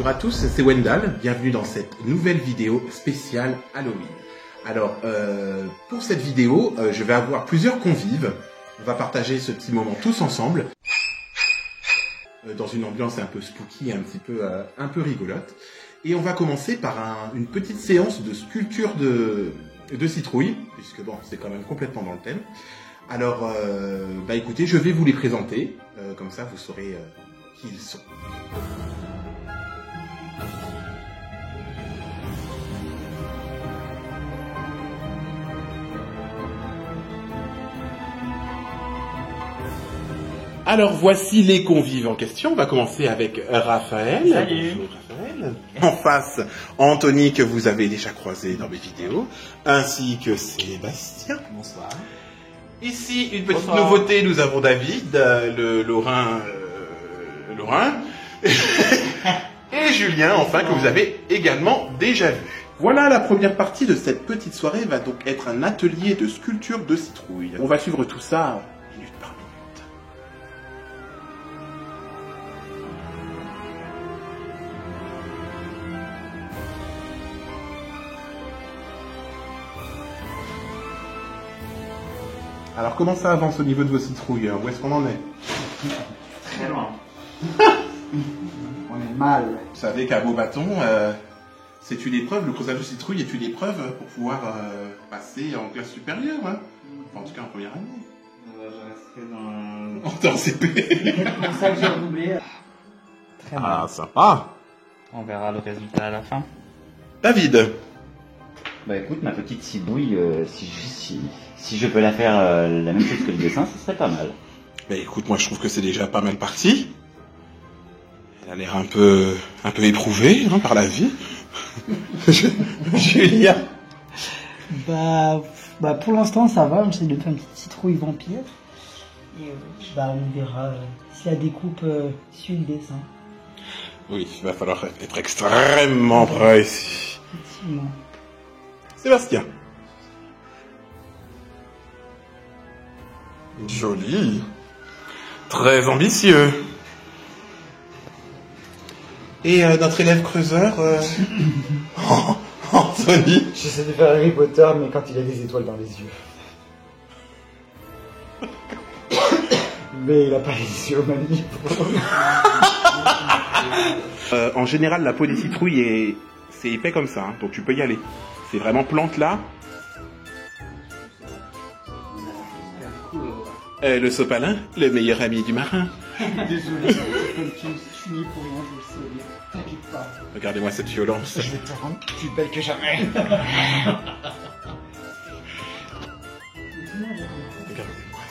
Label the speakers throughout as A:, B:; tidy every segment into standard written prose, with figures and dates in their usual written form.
A: Bonjour à tous, c'est Wendell, bienvenue dans cette nouvelle vidéo spéciale Halloween. Alors, pour cette vidéo, je vais avoir plusieurs convives. On va partager ce petit moment tous ensemble, dans une ambiance un peu spooky, un peu rigolote. Et on va commencer par une petite séance de sculpture de citrouilles, puisque bon, c'est quand même complètement dans le thème. Alors, écoutez, je vais vous les présenter, comme ça vous saurez qui ils sont. Alors voici les convives en question. On va commencer avec Raphaël.
B: Salut.
A: Bonjour Raphaël. En face, Anthony que vous avez déjà croisé dans mes vidéos, ainsi que Sébastien.
B: Bonsoir.
A: Ici, une petite
B: Bonsoir.
A: nouveauté, nous avons David, le Lorrain, et Julien, enfin, que vous avez également déjà vu. Voilà, la première partie de cette petite soirée va donc être un atelier de sculpture de citrouilles. On va suivre tout ça minute par minute. Alors, comment ça avance au niveau de vos citrouilles? Où est-ce qu'on en est?
B: Très loin.
C: On est mal.
A: Vous savez qu'à Beaubaton, c'est une épreuve, le creusage de citrouille est une épreuve pour pouvoir passer en classe supérieure, hein. Enfin, en tout cas en première année.
B: Je resterai dans...
A: En CP.
C: C'est pour ça que j'ai redoublé. Très mal.
A: Ah, sympa.
B: On verra le résultat à la fin.
A: David.
D: Bah écoute, ma petite citrouille, si je peux la faire la même chose que le dessin, ce serait pas mal.
A: Bah écoute, moi je trouve que c'est déjà pas mal parti. Elle a l'air un peu éprouvée, hein, par la vie. Julien.
C: Bah pour l'instant ça va, j'essaie de faire une petite citrouille vampire. Et on verra si la découpe suit le dessin.
A: Oui, il va falloir être extrêmement précis.
C: Effectivement.
A: Sébastien. Joli. Très ambitieux. Et notre élève creuseur, Anthony.
E: J'essaie de faire Harry Potter, mais quand il a des étoiles dans les yeux. Mais il a pas les yeux au même niveau.
A: En général, la peau des citrouilles c'est épais comme ça, hein, donc tu peux y aller. C'est vraiment plante là. Le sopalin, le meilleur ami du marin.
C: Désolé, comme tu me finis pour rien, je le sais, mais t'inquiète pas.
A: Regardez-moi cette violence.
C: Je vais te rendre plus belle que jamais.
A: Regardez-moi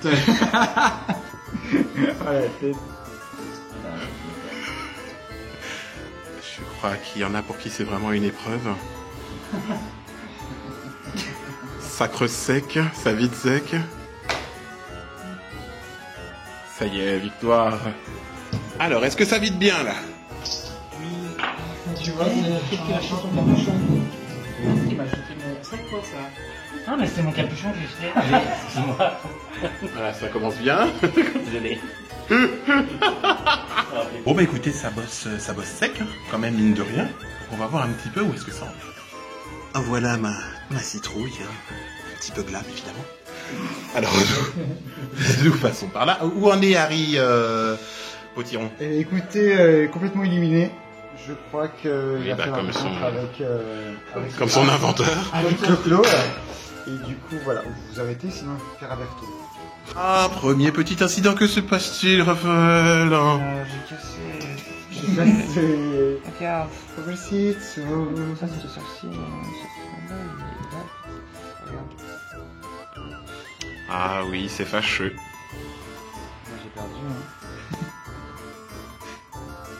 A: ça.
E: Ouais,
A: Je crois qu'il y en a pour qui c'est vraiment une épreuve. Sacre sec, ça vide sec. Ça y est, victoire. Alors, est-ce que ça vide bien là?
C: Tu vois, c'est qui a acheté son capuchon? Il m'a acheté mon sac quoi ça? Ah mais c'est mon capuchon que j'ai acheté. Allez, excuse-moi.
A: Voilà, ça commence bien.
B: Désolé.
A: Bon bah écoutez, ça bosse sec, hein, quand même mine de rien. On va voir un petit peu où est-ce que ça en est. Ah, voilà ma citrouille, hein. Un petit peu blâme évidemment. Alors nous passons par là. Où en est Harry Potiron?
E: écoutez, complètement éliminé. Je crois que il a fait
A: comme
E: un
A: son-
E: rencontre avec
A: Comme son inventeur.
E: avec Clo-Clo. Et du coup, voilà, vous vous arrêtez, sinon je vais faire Alberto.
A: Ah, premier petit incident, que se passe-t-il, Raphaël?
B: J'ai cassé...
E: Ça, c'est...
B: Regarde,
E: Réussite,
B: ça c'est le sorcier. Regarde.
A: Ah oui, c'est fâcheux.
B: Moi, j'ai perdu. Hein.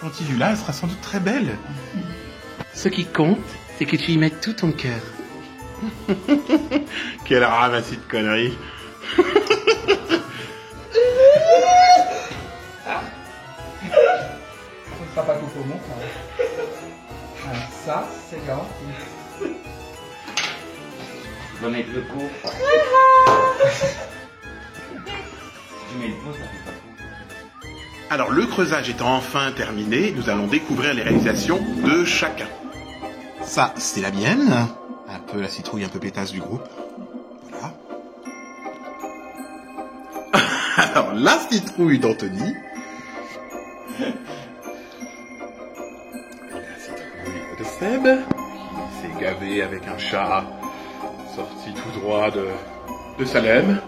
A: Quand il est là, elle sera sans doute très belle. Ce qui compte, c'est que tu y mettes tout ton cœur. Quel ramassis de conneries.
C: Ce sera pas Coco Montre. Ça, c'est garanti.
D: Je vais mettre le pot. Si tu mets le pot, ça fait pas pot.
A: Alors le creusage étant enfin terminé, nous allons découvrir les réalisations de chacun. Ça, c'est la mienne. Un peu la citrouille un peu pétasse du groupe. Voilà. Alors la citrouille d'Anthony. La citrouille de Seb. Qui s'est gavé avec un chat sorti tout droit de Salem.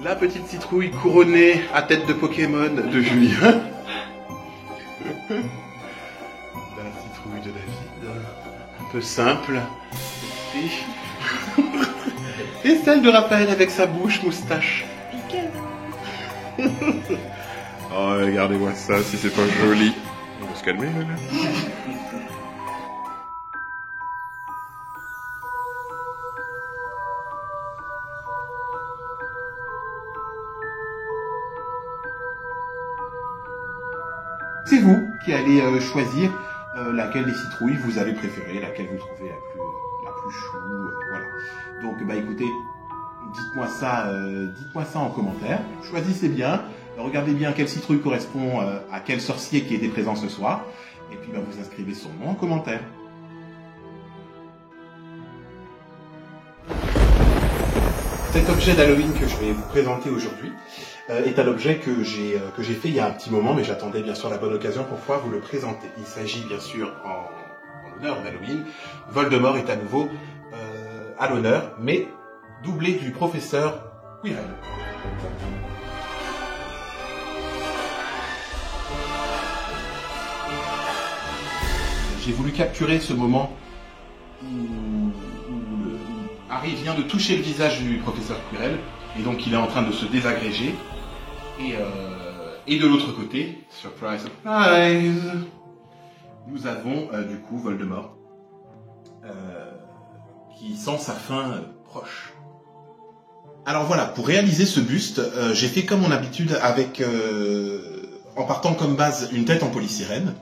A: La petite citrouille couronnée à tête de Pokémon de Julien. La citrouille de David, un peu simple. Et celle de Raphaël avec sa bouche moustache. Oh, regardez-moi ça, si c'est pas joli. On va se calmer, là. C'est vous qui allez choisir laquelle des citrouilles vous avez préférée, laquelle vous trouvez la plus chou, voilà. Donc bah écoutez, dites-moi ça en commentaire. Choisissez bien, regardez bien quelle citrouille correspond à quel sorcier qui était présent ce soir, et puis bah, vous inscrivez son nom en commentaire. Cet objet d'Halloween que je vais vous présenter aujourd'hui est un objet que j'ai fait il y a un petit moment, mais j'attendais bien sûr la bonne occasion pour pouvoir vous le présenter. Il s'agit bien sûr, en l'honneur d'Halloween, Voldemort est à nouveau à l'honneur, mais doublé du professeur Quirrell. J'ai voulu capturer ce moment où Harry vient de toucher le visage du professeur Quirrell, et donc il est en train de se désagréger. Et de l'autre côté, surprise, surprise, nous avons du coup Voldemort qui sent sa fin proche. Alors voilà, pour réaliser ce buste, j'ai fait comme mon habitude avec, en partant comme base une tête en polysirène.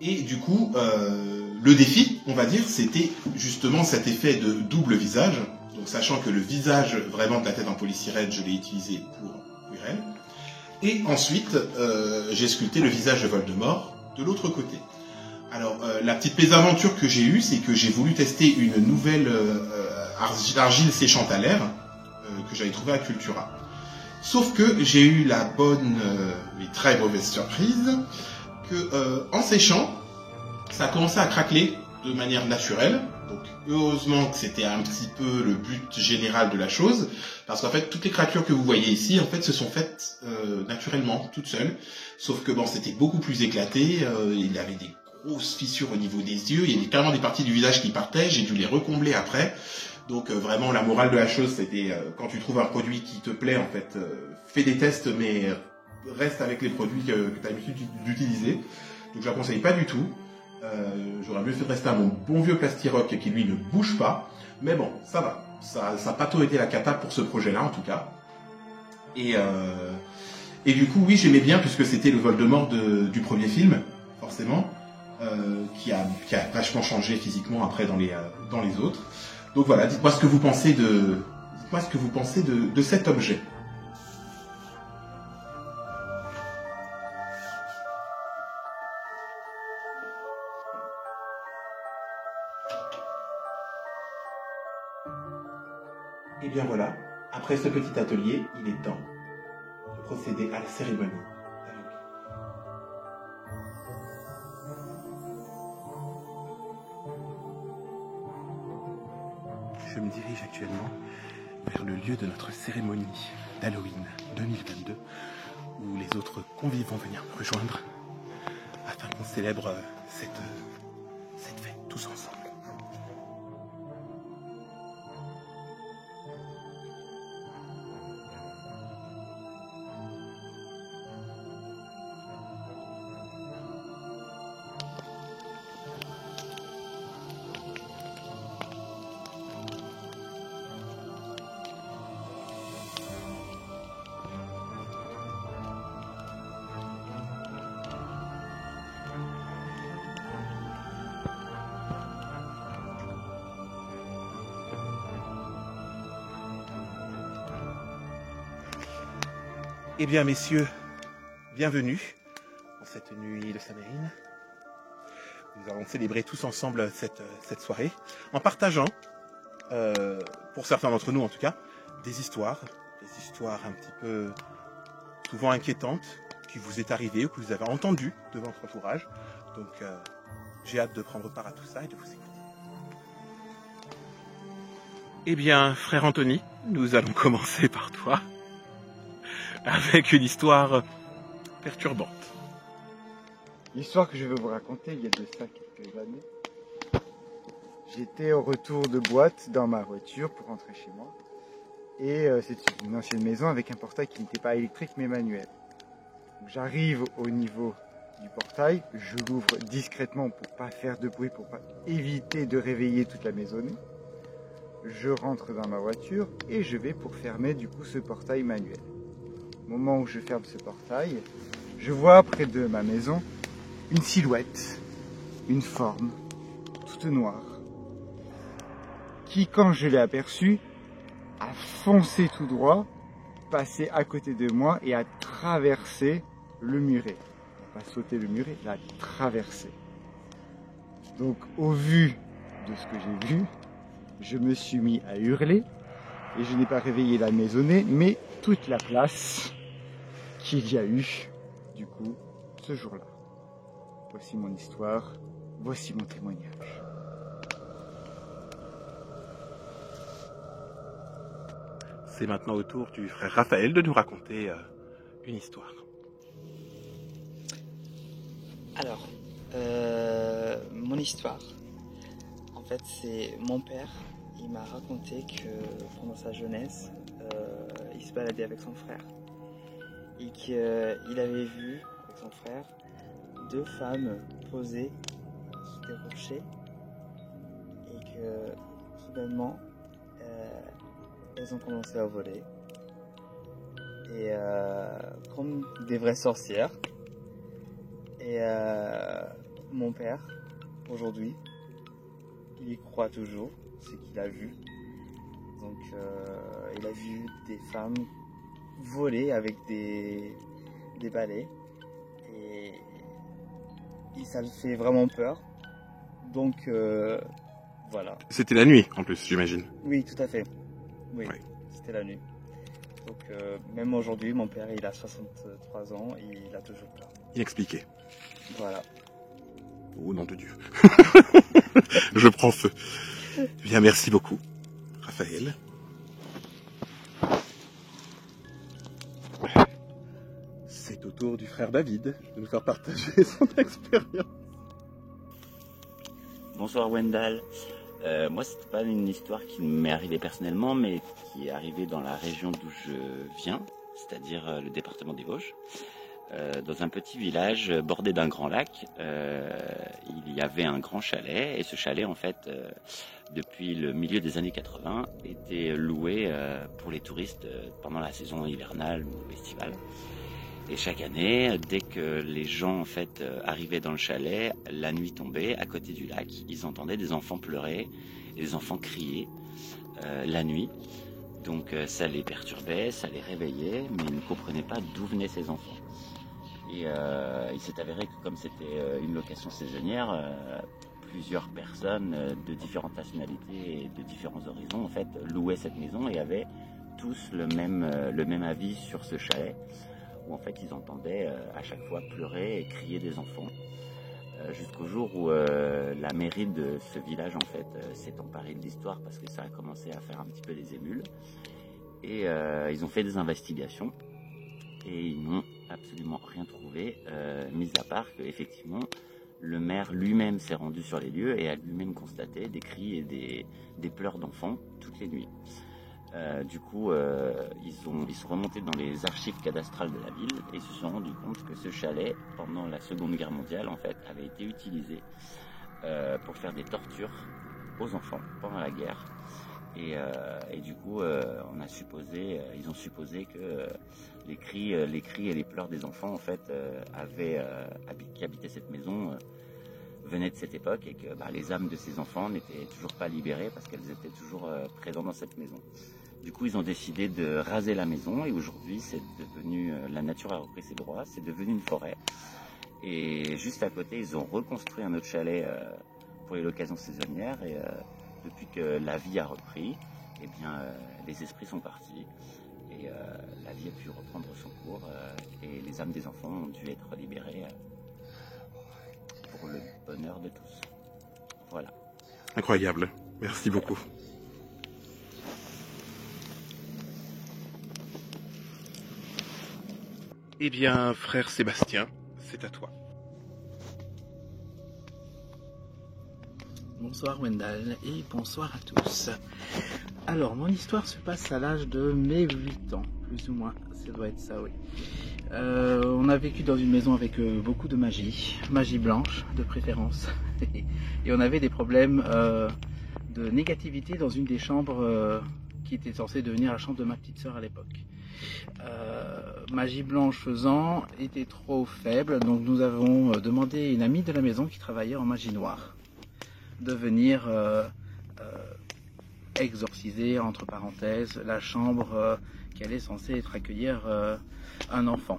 A: Et du coup, le défi, on va dire, c'était justement cet effet de double visage. Donc sachant que le visage vraiment de la tête en polysirène, je l'ai utilisé pour Quirrell. Et ensuite, j'ai sculpté le visage de Voldemort de l'autre côté. Alors, la petite mésaventure que j'ai eue, c'est que j'ai voulu tester une nouvelle argile séchante à l'air que j'avais trouvée à Cultura. Sauf que j'ai eu la bonne mais très mauvaise surprise que en séchant, ça a commencé à craqueler de manière naturelle. Donc heureusement que c'était un petit peu le but général de la chose, parce qu'en fait toutes les craquelures que vous voyez ici en fait se sont faites naturellement, toutes seules. Sauf que bon, c'était beaucoup plus éclaté, il avait des grosses fissures au niveau des yeux, il y avait carrément des parties du visage qui partaient, j'ai dû les recombler après. Donc vraiment la morale de la chose c'était quand tu trouves un produit qui te plaît en fait, fais des tests mais reste avec les produits que tu as l'habitude d'utiliser. Donc je ne la conseille pas du tout. J'aurais mieux fait de rester à mon bon vieux Plastirock qui lui ne bouge pas. Mais bon, ça va. Ça n'a pas tout été la cata pour ce projet-là en tout cas. Et du coup, oui, j'aimais bien puisque c'était le Voldemort du premier film, forcément, qui a vachement changé physiquement après dans les autres. Donc voilà, dites-moi ce que vous pensez de cet objet. Et bien voilà, après ce petit atelier, il est temps de procéder à la cérémonie. Je me dirige actuellement vers le lieu de notre cérémonie d'Halloween 2022, où les autres convives vont venir me rejoindre afin qu'on célèbre cette fête tous ensemble. Eh bien, messieurs, bienvenue dans cette nuit de Samhain. Nous allons célébrer tous ensemble cette soirée en partageant, pour certains d'entre nous en tout cas, des histoires un petit peu souvent inquiétantes qui vous est arrivées ou que vous avez entendues de votre entourage. Donc j'ai hâte de prendre part à tout ça et de vous écouter. Eh bien, frère Anthony, nous allons commencer par toi avec une histoire perturbante.
E: L'histoire que je vais vous raconter, il y a de ça quelques années. J'étais au retour de boîte dans ma voiture pour rentrer chez moi. Et c'est une ancienne maison avec un portail qui n'était pas électrique mais manuel. Donc, j'arrive au niveau du portail, je l'ouvre discrètement pour pas faire de bruit, pour pas éviter de réveiller toute la maisonnée. Je rentre dans ma voiture et je vais pour fermer du coup ce portail manuel. Au moment où je ferme ce portail, je vois près de ma maison une silhouette, une forme toute noire, qui quand je l'ai aperçue a foncé tout droit, passé à côté de moi et a traversé le muret. Elle n'a pas sauté le muret, elle a traversé. Donc au vu de ce que j'ai vu, je me suis mis à hurler et je n'ai pas réveillé la maisonnée, mais toute la place qu'il y a eu, du coup, ce jour-là. Voici mon histoire, voici mon témoignage.
A: C'est maintenant au tour du frère Raphaël de nous raconter une histoire.
B: Alors, mon histoire, en fait, c'est mon père. Il m'a raconté que pendant sa jeunesse, il se baladait avec son frère. Et qu'il avait vu, avec son frère, deux femmes posées sur des rochers. Et que, soudainement, elles ont commencé à voler. Et comme des vraies sorcières. Et mon père, aujourd'hui, il y croit toujours, ce qu'il a vu. Donc il a vu des femmes voler avec des balais. Et ça le fait vraiment peur. Donc voilà.
A: C'était la nuit en plus, j'imagine.
B: Oui, tout à fait. Oui,
A: Ouais.
B: C'était la nuit. Donc même aujourd'hui, mon père, il a 63 ans et il a toujours peur.
A: Inexpliqué.
B: Voilà.
A: Oh nom de Dieu. Je prends feu. Bien, merci beaucoup, Raphaël. C'est au tour du frère David de nous faire partager son expérience.
D: Bonsoir Wendell. Moi, c'est pas une histoire qui m'est arrivée personnellement, mais qui est arrivée dans la région d'où je viens, c'est-à-dire le département des Vosges. Dans un petit village bordé d'un grand lac, il y avait un grand chalet, et ce chalet, en fait, depuis le milieu des années 80, était loué pour les touristes pendant la saison hivernale ou estivale. Et chaque année, dès que les gens en fait arrivaient dans le chalet, la nuit tombait, à côté du lac, ils entendaient des enfants pleurer et des enfants crier la nuit. Donc ça les perturbait, ça les réveillait, mais ils ne comprenaient pas d'où venaient ces enfants. Et il s'est avéré que comme c'était une location saisonnière, plusieurs personnes de différentes nationalités et de différents horizons en fait louaient cette maison et avaient tous le même avis sur ce chalet, où en fait ils entendaient à chaque fois pleurer et crier des enfants, jusqu'au jour où la mairie de ce village en fait s'est emparée de l'histoire parce que ça a commencé à faire un petit peu des émules, et ils ont fait des investigations et ils n'ont absolument rien trouvé, mis à part qu'effectivement le maire lui-même s'est rendu sur les lieux et a lui-même constaté des cris et des pleurs d'enfants toutes les nuits. Du coup, ils sont remontés dans les archives cadastrales de la ville et se sont rendus compte que ce chalet, pendant la Seconde Guerre mondiale, en fait, avait été utilisé pour faire des tortures aux enfants pendant la guerre. Et du coup, ils ont supposé que les cris et les pleurs des enfants, en fait, qui habitaient cette maison, venaient de cette époque, et que les âmes de ces enfants n'étaient toujours pas libérées parce qu'elles étaient toujours présentes dans cette maison. Du coup, ils ont décidé de raser la maison et aujourd'hui, c'est devenu, la nature a repris ses droits, c'est devenu une forêt. Et juste à côté, ils ont reconstruit un autre chalet pour les locations saisonnières et depuis que la vie a repris, eh bien, les esprits sont partis et la vie a pu reprendre son cours et les âmes des enfants ont dû être libérées pour le bonheur de tous. Voilà.
A: Incroyable. Merci beaucoup. Eh bien, frère Sébastien, c'est à toi.
B: Bonsoir Wendell et bonsoir à tous. Alors, mon histoire se passe à l'âge de mes 8 ans, plus ou moins, ça doit être ça, oui. On a vécu dans une maison avec beaucoup de magie blanche de préférence, et on avait des problèmes de négativité dans une des chambres qui était censée devenir la chambre de ma petite sœur à l'époque. Magie blanche faisant était trop faible, donc nous avons demandé à une amie de la maison qui travaillait en magie noire de venir exorciser, entre parenthèses, la chambre qui allait censée être accueillir un enfant.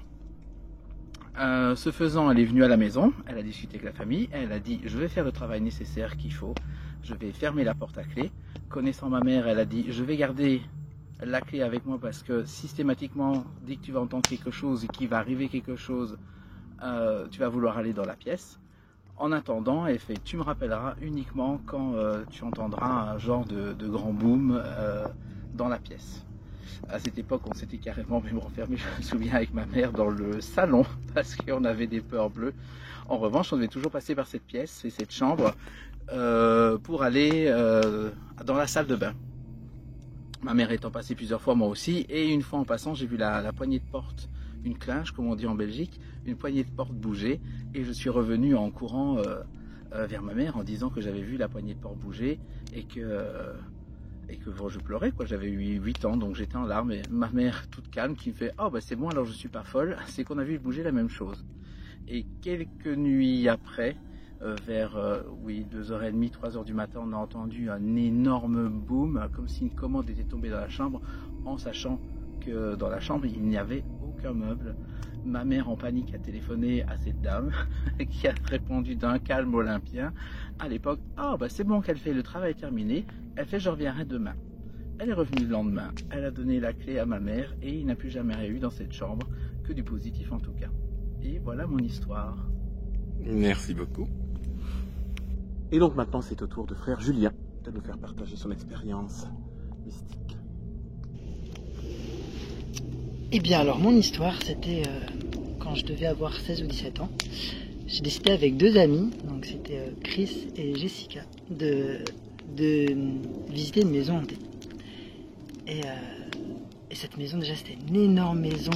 B: Ce faisant, elle est venue à la maison, elle a discuté avec la famille, elle a dit je vais faire le travail nécessaire qu'il faut, je vais fermer la porte à clé. Connaissant ma mère, elle a dit je vais garder la clé avec moi parce que systématiquement, dès que tu vas entendre quelque chose et qu'il va arriver quelque chose, tu vas vouloir aller dans la pièce. En attendant, elle fait tu me rappelleras uniquement quand tu entendras un genre de grand boom dans la pièce. À cette époque, on s'était carrément même renfermé, je me souviens, avec ma mère dans le salon parce qu'on avait des peurs bleues. En revanche, on devait toujours passer par cette pièce et cette chambre pour aller dans la salle de bain. Ma mère étant passée plusieurs fois, moi aussi, et une fois en passant, j'ai vu la poignée de porte, une clinche, comme on dit en Belgique, une poignée de porte bouger, et je suis revenu en courant vers ma mère en disant que j'avais vu la poignée de porte bouger et que bon, je pleurais, quoi. J'avais eu 8 ans, donc j'étais en larmes, et ma mère, toute calme, qui me fait « Oh, bah c'est bon, alors je suis pas folle, c'est qu'on a vu bouger la même chose. » Et quelques nuits après, vers 2h30, 3h du matin, on a entendu un énorme boom, comme si une commande était tombée dans la chambre, en sachant que dans la chambre, il n'y avait aucun meuble. Ma mère, en panique, a téléphoné à cette dame, qui a répondu d'un calme olympien. À l'époque, « Ah, bah c'est bon qu'elle fait, le travail est terminé. » Elle fait « Je reviendrai demain. » Elle est revenue le lendemain, elle a donné la clé à ma mère, et il n'a plus jamais eu dans cette chambre, que du positif en tout cas. Et voilà mon histoire.
A: Merci beaucoup. Et donc maintenant, c'est au tour de frère Julien de nous faire partager son expérience mystique.
C: Eh bien alors mon histoire c'était quand je devais avoir 16 ou 17 ans. J'ai décidé avec 2 amis, donc c'était Chris et Jessica, de visiter une maison hantée. Et cette maison déjà c'était une énorme maison,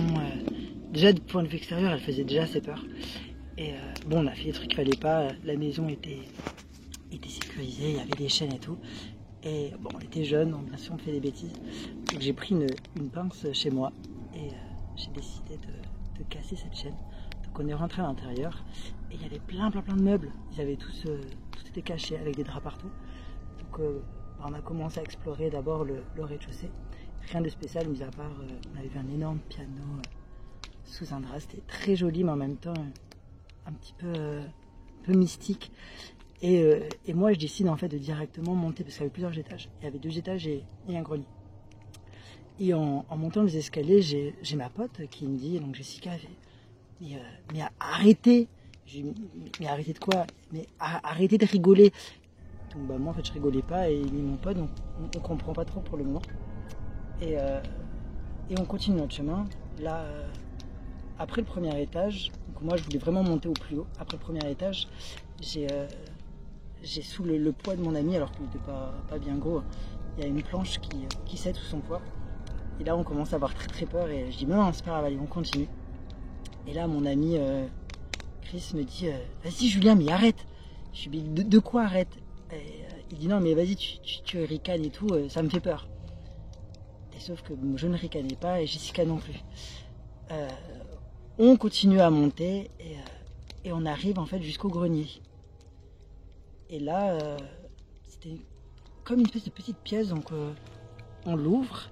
C: déjà du point de vue extérieur elle faisait déjà assez peur. Et bon on a fait des trucs qu'il fallait pas, la maison était sécurisée, il y avait des chaînes et tout. Et bon on était jeunes, donc bien sûr on fait des bêtises. Donc j'ai pris une pince chez moi. Et j'ai décidé de casser cette chaîne. Donc on est rentré à l'intérieur et il y avait plein de meubles. Ils avaient tout était caché avec des draps partout. Donc on a commencé à explorer d'abord le rez-de-chaussée. Rien de spécial, mis à part on avait vu un énorme piano sous un drap. C'était très joli mais en même temps un petit peu mystique. Et moi je décide en fait de directement monter parce qu'il y avait plusieurs étages. Il y avait 2 étages et un grenier. Et en montant les escaliers, j'ai ma pote qui me dit, donc Jessica, mais arrêtez. Je dis, mais arrêtez de quoi? Mais arrêtez de rigoler. Donc bah moi en fait je rigolais pas et ni mon pote, donc on comprend pas trop pour le moment. Et on continue notre chemin. Là, après le premier étage, donc moi je voulais vraiment monter au plus haut. Après le premier étage, j'ai sous le poids de mon ami, alors qu'il n'était pas bien gros, il y a une planche qui cède sous son poids. Et là on commence à avoir très peur et je dis non c'est pas grave, allez on continue. Et là mon ami Chris me dit vas-y Julien mais arrête. Je dis de quoi arrête? Et il dit non mais vas-y tu ricanes et tout, ça me fait peur. Et sauf que je ne ricanais pas et Jessica non plus. On continue à monter et on arrive en fait jusqu'au grenier. Et là c'était comme une espèce de petite pièce, donc on l'ouvre.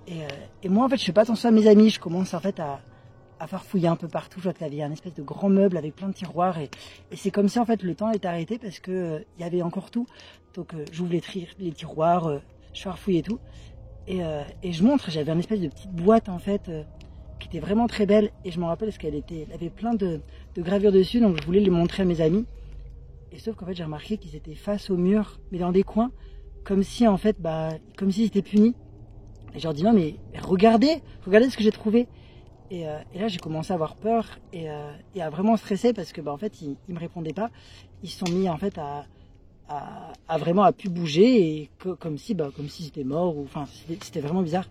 C: Et moi, en fait, je fais pas attention à mes amis. Je commence en fait à farfouiller un peu partout. Je vois qu'il y avait un espèce de grand meuble avec plein de tiroirs. Et c'est comme si en fait le temps est arrêté parce que il y avait encore tout. Donc j'ouvre les tiroirs, je farfouille et tout. Et je montre, j'avais une espèce de petite boîte en fait qui était vraiment très belle. Et je me rappelle parce qu'elle avait plein de gravures dessus. Donc je voulais les montrer à mes amis. Et sauf qu'en fait j'ai remarqué qu'ils étaient face au mur, mais dans des coins, comme si en fait, comme s'ils étaient punis. Et je leur dis non mais regardez ce que j'ai trouvé. Et là j'ai commencé à avoir peur et à vraiment stresser parce que en fait ils me répondaient pas. Ils se sont mis en fait à vraiment à plus bouger et comme si c'était mort ou enfin c'était vraiment bizarre.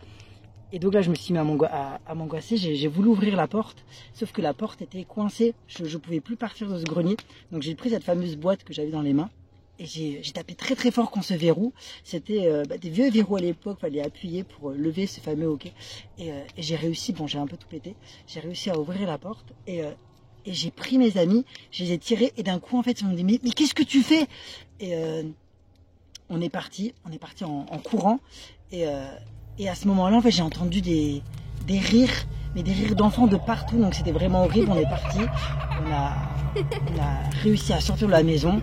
C: Et donc là je me suis mis à m'angoisser. J'ai voulu ouvrir la porte, sauf que la porte était coincée. Je pouvais plus partir de ce grenier. Donc j'ai pris cette fameuse boîte que j'avais dans les mains. Et j'ai tapé très très fort contre ce verrou. C'était des vieux verrous à l'époque, fallait appuyer pour lever ce fameux hoquet. Et j'ai réussi, j'ai un peu tout pété, j'ai réussi à ouvrir la porte et j'ai pris mes amis, je les ai tirés et d'un coup en fait ils m'ont dit mais qu'est-ce que tu fais? Et on est parti en courant et à ce moment-là en fait j'ai entendu des rires, mais des rires d'enfants de partout, donc c'était vraiment horrible. On est parti, on a réussi à sortir de la maison.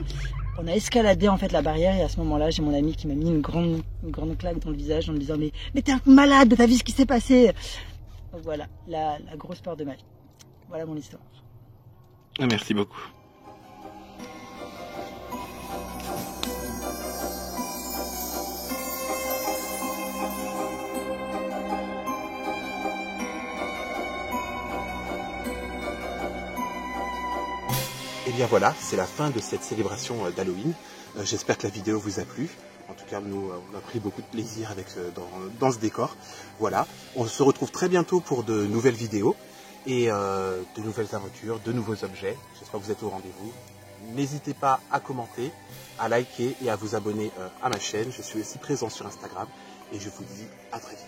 C: On a escaladé en fait la barrière et à ce moment-là, j'ai mon ami qui m'a mis une grande claque dans le visage en me disant mais t'es un malade, t'as vu ce qui s'est passé? Donc voilà, la grosse peur de ma vie. Voilà mon histoire.
A: Merci beaucoup. Et bien voilà, c'est la fin de cette célébration d'Halloween. J'espère que la vidéo vous a plu. En tout cas, nous, on a pris beaucoup de plaisir dans ce décor. Voilà, on se retrouve très bientôt pour de nouvelles vidéos et de nouvelles aventures, de nouveaux objets. J'espère que vous êtes au rendez-vous. N'hésitez pas à commenter, à liker et à vous abonner à ma chaîne. Je suis aussi présent sur Instagram et je vous dis à très vite.